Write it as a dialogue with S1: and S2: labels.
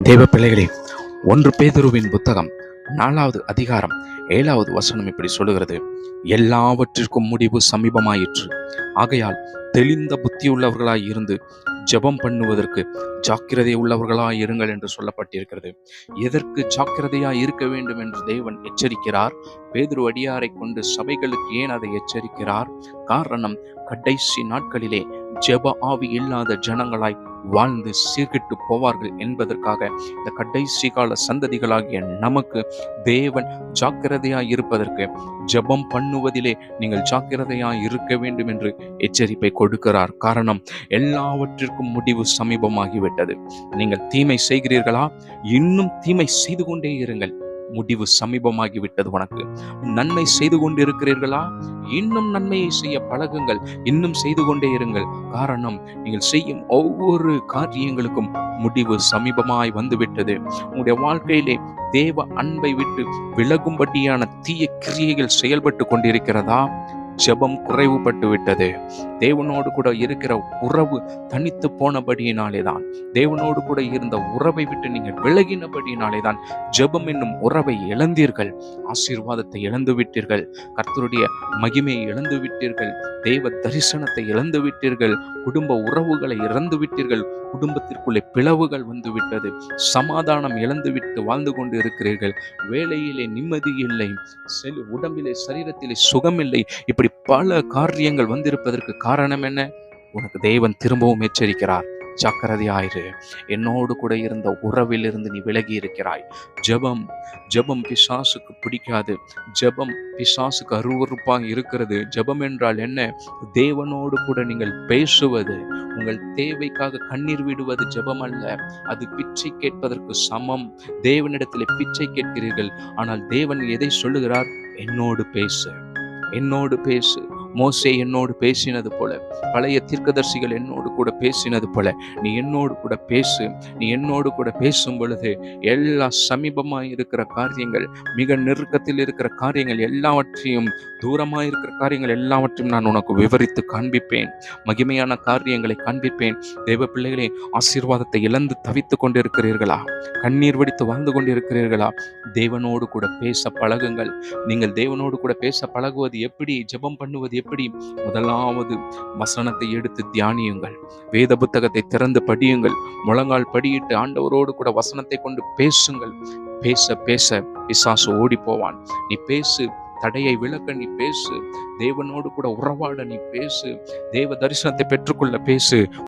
S1: தேவ பிள்ளைகளே, 1 பேதுருவின் புத்தகம் 4வது அதிகாரம் 7வது வசனம் இப்படி சொல்லுகிறது: எல்லாவற்றிற்கும் முடிவு சமீபமாயிற்று. ஆகையால் தெளிந்த புத்தியுள்ளவர்களாய் இருந்து ஜெபம் பண்ணுவதற்கு ஜாக்கிரதை உள்ளவர்களாய் இருங்கள் என்று சொல்லப்பட்டிருக்கிறது. எதற்கு ஜாக்கிரதையாய் இருக்க வேண்டும் என்று தேவன் எச்சரிக்கிறார்? பேதுரு அடியாரை கொண்டு சபைகளுக்கு ஏன் அதை எச்சரிக்கிறார்? காரணம், கடைசி நாட்களிலே ஜெப ஆவி இல்லாத ஜனங்களாய் வாழ்ந்து சீர்கிட்டு போவார்கள் என்பதற்காக இந்த கடைசி கால சந்ததிகளாகிய நமக்கு தேவன் ஜாக்கிரதையாய் இருப்பதற்கு, ஜெபம் பண்ணுவதிலே நீங்கள் ஜாக்கிரதையாய் இருக்க வேண்டும் என்று எச்சரிப்பை கொடுக்கிறார். காரணம், எல்லாவற்றிற்கும் முடிவு சமீபமாகிவிட்டது. நீங்கள் தீமை செய்கிறீர்களா? இன்னும் தீமை செய்து கொண்டே இருங்கள். முடிவு சமீபமாகிவிட்டது. உனக்கு நன்மை செய்து கொண்டு இருக்கிறீர்களா? இன்னும் நன்மையை செய்ய பழகுங்கள். இன்னும் செய்து கொண்டே இருங்கள். காரணம், நீங்கள் செய்யும் ஒவ்வொரு காரியங்களுக்கும் முடிவு சமீபமாய் வந்துவிட்டது. உங்களுடைய வாழ்க்கையிலே தேவ அன்பை விட்டு விலகும்படியான தீய கிரியைகள் செயல்பட்டு கொண்டிருக்கிறதா? ஜெபம் குறைவுபட்டு விட்டது. தேவனோடு கூட இருக்கிற உறவு தனித்து போனபடியினாலேதான், தேவனோடு கூட இருந்த உறவை விட்டு நீங்கள் விலகினபடியினாலேதான் ஜெபம் என்னும் உறவை இழந்தீர்கள். ஆசீர்வாதத்தை இழந்து விட்டீர்கள். கர்த்தருடைய மகிமையை இழந்து விட்டீர்கள். தேவ தரிசனத்தை இழந்து விட்டீர்கள். குடும்ப உறவுகளை இழந்து விட்டீர்கள். குடும்பத்திற்குள்ளே பிளவுகள் வந்து விட்டது. சமாதானம் இழந்துவிட்டு வாழ்ந்து கொண்டு இருக்கிறீர்கள். வேலையிலே நிம்மதி இல்லை, உடம்பிலே சரீரத்திலே சுகமில்லை. இப்படி பல காரியங்கள் வந்திருப்பதற்கு காரணம் என்ன? உனக்கு தேவன் திரும்பவும் எச்சரிக்கிறார், ஜாக்கிரதையாயிரு. என்னோடு கூட இருந்த உறவிலிருந்து நீ விலகி இருக்கிறாய். ஜெபம் பிசாசுக்கு பிடிக்காது. ஜெபம் பிசாசுக்கு அருவருப்பாக இருக்கிறது. ஜெபம் என்றால் என்ன? தேவனோடு கூட நீங்கள் பேசுவது. உங்கள் தேவைக்காக கண்ணீர் விடுவது ஜெபம் அல்ல. அது பிச்சை கேட்பதற்கு சமம். தேவனிடத்திலே பிச்சை கேட்கிறீர்கள். ஆனால் தேவன் எதை சொல்லுகிறார்? என்னோடு பேசு, என்னோடு பேசு. மோசே என்னோடு பேசினது போல, பழைய தீர்க்கதரிசிகள் என்னோடு கூட பேசினது போல நீ என்னோடு கூட பேசு. நீ என்னோடு கூட பேசும் பொழுது எல்லா சமீபமாய் இருக்கிற காரியங்கள், மிக நெருக்கத்தில் இருக்கிற காரியங்கள் எல்லாவற்றையும், தூரமாய் இருக்கிற காரியங்கள் எல்லாவற்றையும் நான் உனக்கு விவரித்து காண்பிப்பேன். மகிமையான காரியங்களை காண்பிப்பேன். தேவ பிள்ளைகளே, ஆசீர்வாதத்தை இழந்து தவித்து கொண்டிருக்கிறீர்களா? கண்ணீர் வடித்து வாழ்ந்து கொண்டிருக்கிறீர்களா? தேவனோடு கூட பேச பழகுங்கள். நீங்கள் தேவனோடு கூட பேச பழகுவது எப்படி? ஜெபம் பண்ணுவது எப்படி? முதலாவது வசனத்தை எடுத்து தியானியுங்கள். வேத புத்தகத்தை திறந்து படியுங்கள். முழங்கால் படியிட்டு ஆண்டவரோடு கூட வசனத்தை கொண்டு பேசுங்கள். பேச பேச பிசாசு ஓடி போவான். நீ பேசு. தடையை விளக்க நீ பேசு. தேவனோடு கூட உறவாட நீ பேசு. தேவ தரிசனத்தை பெற்றுக்கொள்ள பேசு.